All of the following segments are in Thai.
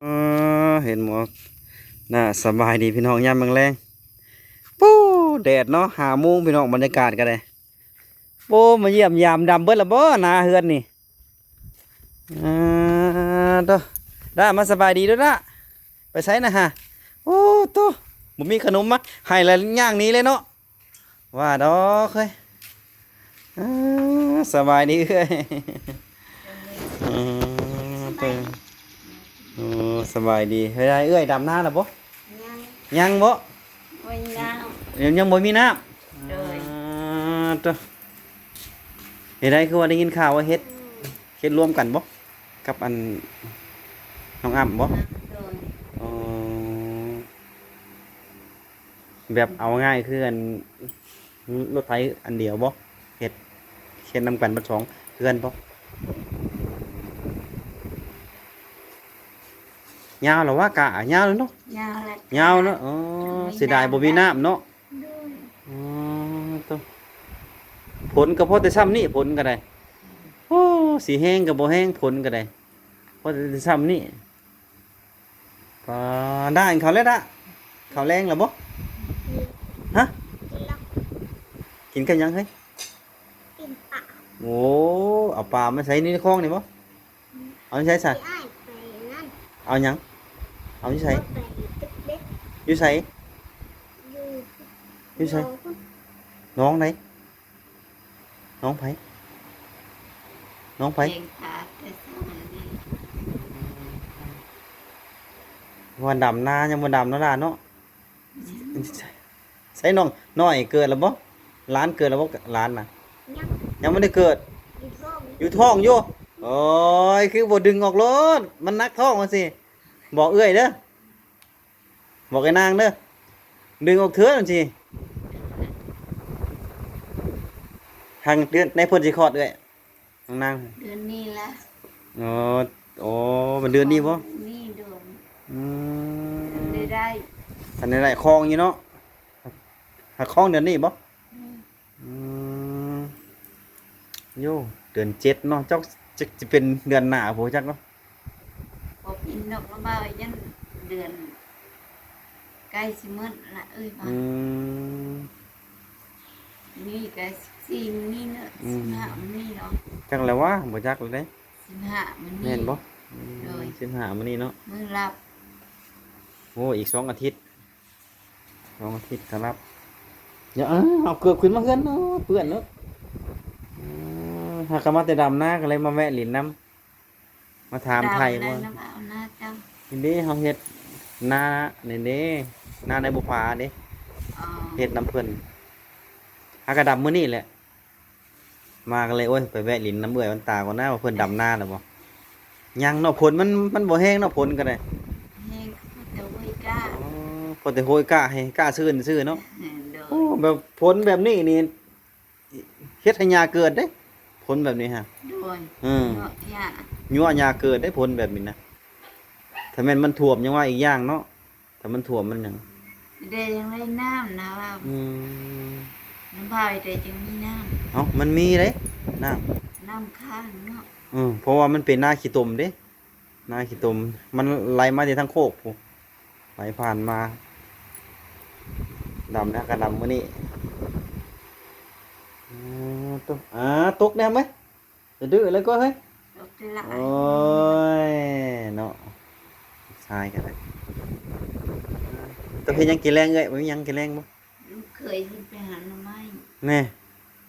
เห็นหมอน่าสบายดีพี่น้องยามแรงๆปู้แดดเนาะ5 โมงพี่น้องบรรยากาศกันเลยปูมาเยี่ยมยามดำเบิดละบ่นาเฮือนนี่อ่าตัวได้มาสบายดีด้วยนะไปใช้นะฮะโอ้ตัวบ่มีขนมมาให้แล้วย่างนี้เลยเนาะว่าดอกเฮ้ยอ่าสบายดีเอ้ยอืมตัวโอ้สบายดีเฮ้ยได้เอ้ยดำหน้าแล้วบ่ ยัง ยังบ่ ไม่ยัง ยังบ่มีน้ โดย ำตัวเฮ็ดได้คือว่าได้ยินข่าวว่าเฮ็ดรวมกันบ่กับอันน้องอ้ำบ่ โดย อ๋อแบบเอาง่ายคืออันรถไถอันเดียวบ่เฮ็ดนำกันเบัดสองเพื่อนบ่ยาวแล้วว่ากะยาวแล้วเนาะ ยาวและ ยาวเนาะอ๋อเสียดายบ่มีน้ำเนาะ โดย อ๋อตัวผลก็พอแต่ซ้ำนี่ผลก็ได้โอ้สีแห้งกับบ่แห้งผลก็ได้พอแต่ซ้ำนี่ก็ได้เขาแล้วละเขาแรงแล้วบ่ฮะกินกันยังเฮ้ย กินปะ โอ้เอาปลามาใส่ในคลองนี่บ่เอาใส่ซะ อ้ายไปนั่น เอาหยังเอาอยู่ใส่ ไปตึกเด็ก อยู่ใส่ อยู่ อยู่ใส่น้องไหนน้องไผน้องไผ เองขาแต่สมัยนี้ ว่าดำนายังบ่ดำเนาะล่ะเนาะใส่น้องน้อยเกิดแล้วบ่หล้านเกิดแล้วบ่หล้านน่ะ ยัง ยังไม่ได้เกิด อยู่ท้อง อยู่ท้องอยู่โอ้ยคือบ่ดึงออกรถมันนักท้องมาสิบอกเอื้อยเด้อบอกไอ้นางเด้อดึงออกเถื่อนสิทางเดือนในเพิ่นสิคลอดเอื้อยน้องนาง เดือนนี้ละ อ๋อโอ้มันเดือนนี้บ่ นี่เดือน อืม ได้ อันนี้ได้คลองอยู่เนาะหาคลองเดือนนี้บ่อืมโยเดือน7เนาะจักจะเป็นเดือนหน้าโหจักเนาะ พอพินนกมาบ่าวยันเดือนใกล้สิมื้อละเอ้ยว่า อืม นี่ก็สินี่เนาะ15นี่เนาะ จักแล้ววะบ่จักเลยเด้ 15มัน แม่นบ่ โดย 15มื้อนี้เนาะ มื้อรับ โอ้อีก2 อาทิตย์2 อาทิตย์ครับอย่าเอาเกือบขึ้นมาเฮือนเนาะเปื้อนเนาะหากนมาแต่ดำหน้าก็เลยมาแวะหลินน้ำมาถามไทย ว่า ว่า น้ำเอาหน้าเจ้า นี่เด้เฮาเฮ็ดนานี่เด้นาในบุพาเด้ อ๋อ เฮ็ดน้ำเพิ่นหากระดำมื้อนี้แหละมาก็เลยโอ้ยไปแวะหลินน้ำเบื่อยมันตาก่อนนะว่าเพิ่นดำนาแล้วบ่ยังเนาะผลมันบ่แห้งเนาะผลก็ได้ แห้งเขาจะไว้กล้า อ๋อพอแต่โหยกล้าให้กล้าซื่อเนาะ โด โอ้ ย แบบผลแบบนี้นี่เฮ็ดให้หญ้าเกิดเด้ผลแบบนี้ฮะ โดย อืม เนาะย่า ยั่วหญ้าเกิดได้ผลแบบนี้นะถ้าแม่นมันท่วมยังว่าอีกอย่างเนาะถ้ามันท่วมมันหยัง ได้ยังได้น้ำนะว่า อืม น้ำพายได้จึงมีน้ เอ้ามันมีเด้น้ำ ำน้ำข้างเนาะ เพราะว่ามันเป็นนาขี้ตมเด้นาขี้ตมมันไหลมาที่ทั้งโคกพู้ไหลผ่านมาดำนะกระดำมื้อนี้ตกแน่ไหมจะดื้อแล้วก็เฮ้ย ดอกที่ละ โอ้ยเนาะชายกันเลยตัวเพิ่นยังกินแรงเอ้ยบ่มีหยังกินแรงบ่ ลูกเคยขึ้นไปหาหน่อไม้ แน่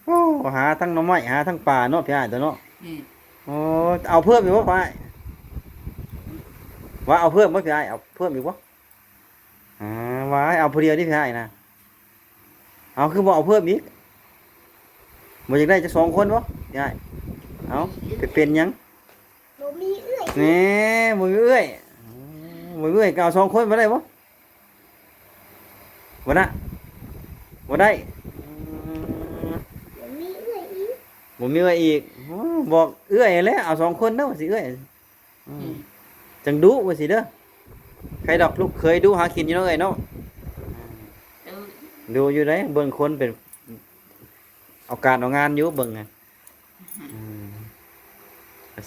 โอ้หาทั้งหน่อไม้หาทั้งปลาเนาะพี่อ้ายตัวเนาะ นี่ โอ้เอาเพิ่มอีกบ่พี่อ้ายว่าเอาเพิ่มบ่พี่อ้ายเอาเพิ่มอีกบ่ว่าให้เอาผู้เดียวนี่พี่อ้ายนะเอาคือบ่เอาเพิ่มอีกบ่อยากได้จะ2 คนบ่พี่อ้ายเอาไปเป็นหยัง บ่มีเอื้อย แหน่บ่มีเอื้อยบ่มีเอื้อยก็เอา2 คนบ่ได้บ่บ่นะบ่ได้ บ่มีเอื้อยอีก บ่มีเอื้อยอีกโอ้บอกเอื้อยแหล้วเอา2 คนเด้อว่าสิเอื้อยจังดุว่าสิเด้อใครดอกลูกเคยดูหากินอยู่เนาะเอ้ยเนาะ โดย ดูอยู่ได้เบิ่งคนเป็นเอาการเอางานอยู่เบิ่งไง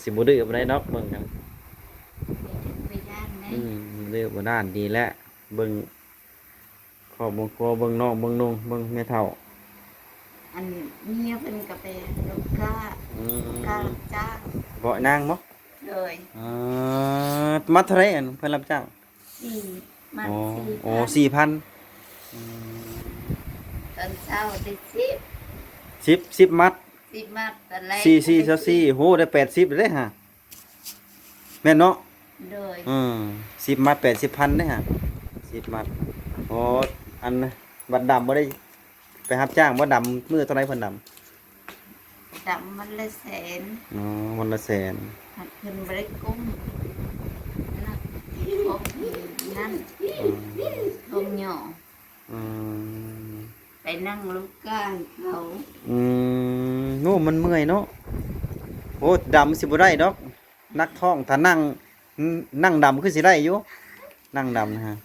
สิบ่ดื้อบ่ได้ดอกเบิ่งกัน ไปย่านแม่ เรียกว่าด้านดีแล้วเบิ่งครอบครัวเบิ่งน้องเบิ่งนุ่งเบิ่งแม่เฒ่า อันเมียเป็นกาแฟลูกค้า อื ค้า ม รับจ้าง บ่นางบ่ เลย มัดเท่าไหรอันเพิ่นรับจ้าง สี่มัด อ๋อ สี่ โอ้ พัน 4,000อืม ตอนเช้าได้สิบ 10มัด มัดตอนแรก 4โหได้80เลยฮะแม่นเนาะ เลย 10มัด80,000เด้ฮะ10มัดโอ้อันบัดดำบ่ได้ไปรับจ้างบ่ดำมื้อเท่าไหร่เพิ่นดำ ดำมันละแสน อ๋อวันละแสน หักขึ้นบริกุ้มนักพบนั่น อืม ลงหย่อ อืม ไปนั่งลูกก้างเขา โน่มันเมื่อยเนาะโอ้ดำสิบ่ได้ดอกนักท่องถ้านั่งดำคือสิได้อยู่นั่งดำนะฮะ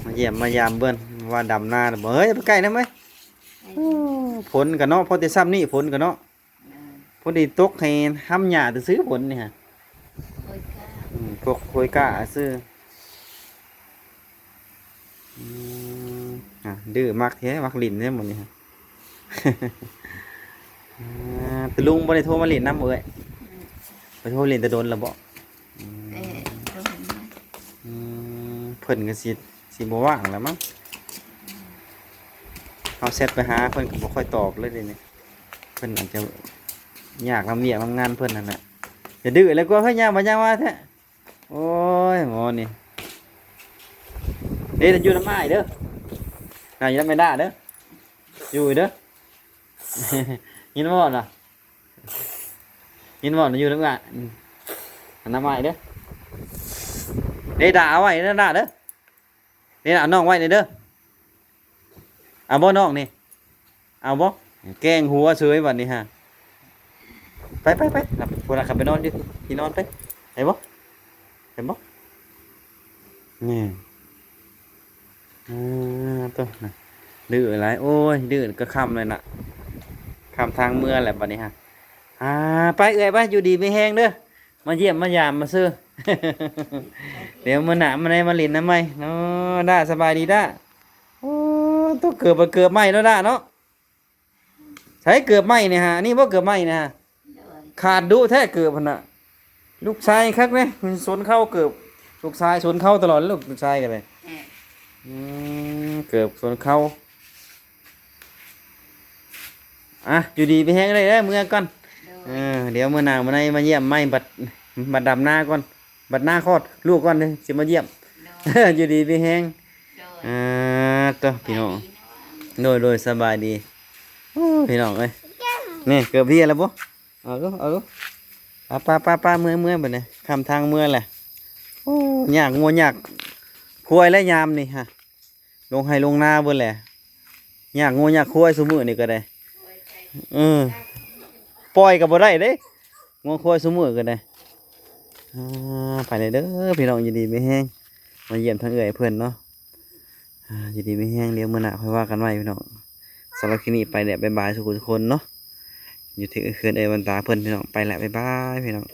มาเยี่ยมมายามเบิ่นว่าดำนาน่ะบ่เฮ้ยไปใกล้นะไหมฝนกันเนาะพอแต่ซ้ำนี่ฝนกันเนาะพอดีตกให้ห้ำหญ้าซื้อฝนนี่ฮะ โอ้ยก้า พวกโคยก้าซื้ออืมดื้อมักแท้มักลิ้นเนี่ยหมดนี่ฮะ แต่ลุงบ่ได้โทรมาลิ้นนำเอ้ยไปโทรลิ้นแต่โดนแล้วบ่ เอ๊ะโดนไหม เพิ่นก็สิบ่ว่างแล้วมั้งเอาแชทไปหาเพิ่นก็บ่ค่อยตอบเลยเดี๋ยวนี้เพิ่นอาจจะยากลำเลียงทำงานเพิ่นนั่นแหละอย่าดื้อเลยกว่าเฮ้ยย่างมาย่างมาแท้โอ้ยหมอนี่เด้ออยู่น้ำอ้ายเด้อน่าอยู่น้ำแม่ด้าเด้ออยู่เด้อ ยินบ่น่ะยินบ่น่ะอยู่น้ำอ้ายน้ำอ้ายเด้อเด้ด่าเอาไว้เด้อด่าเด้อเด้ด่าน้องไว้เด้อเอาบ่น้องนี่เอาบ่แกล้งหัวเฉยบัดนี้ฮะไปหลับพวกเราขับไปนอนดิที่นอนไปเห็นบ่นี่ตัวน่ะดื้ออะไรโอ้ยดื้อก็ค่ำเลยน่ะค่ำทางเมื่อแหละบัดนี้ฮะไปเอ้ยไปอยู่ดีไม่แห้งเด้อมาเยี่ยมมายามมาซื้อ เดี๋ยวมาหนามาในมาลินน้ำไหมเนาะได้สบายดีได้โอ้ต้องเกือบไหมเนาะได้เนาะใช้เกือบไหมเนี่ยฮะนี่ว่าเกือบไหมนะฮะ เลย ขาดดูแท้เกือบพันน่ะลูกชายคักเนี่ยมันสนเข้าเกือบลูกชายสนเข้าตลอดลูกชายกันเลย เอ๊ะ เกือบสนเข้าอยู่ดีไปแห้งเลยเด้อเมื่อก่อน เลย เดี๋ยวเมื่อหนามาในมาเยี่ยมไม่บัดดำหน้าก่อนบัดหน้าคลอดลูกก่อนเลยสิมาเยี่ยม เลย อยู่ดีไปแห้ง เลย ตัวพี่น้องโดยสบายดีโอ้พี่น้องเอ้ยนี่เกือบเพี้ยแล้วปุ๊เอาลูกป้าเมื่อแบบนี้คำทางเมื่อแหละโอ้ยากงัวยากควายและยามนี่ฮะลงให้ลงนาเบิ่นแหละยากงัวยากควายสมือนี่ก็ได้ปล่อยกับบ่ได้เด้งัวควายสมือก็ได้ไปเลยเด้อพี่น้องยินดีไม่แห้งมาเยี่ยมทางเอ่ยเพื่อนเนาะยินดีไม่แห้งเดี๋ยวมื้อหน้าค่อยว่ากันไว้พี่น้องสำหรับคลิปนี้ไปแล้วบ๊ายบายทุกคนเนาะอยู่ที่เขื่อนเอยวันตาเพื่อนพี่น้องไปแล้วบ๊ายบายพี่น้อง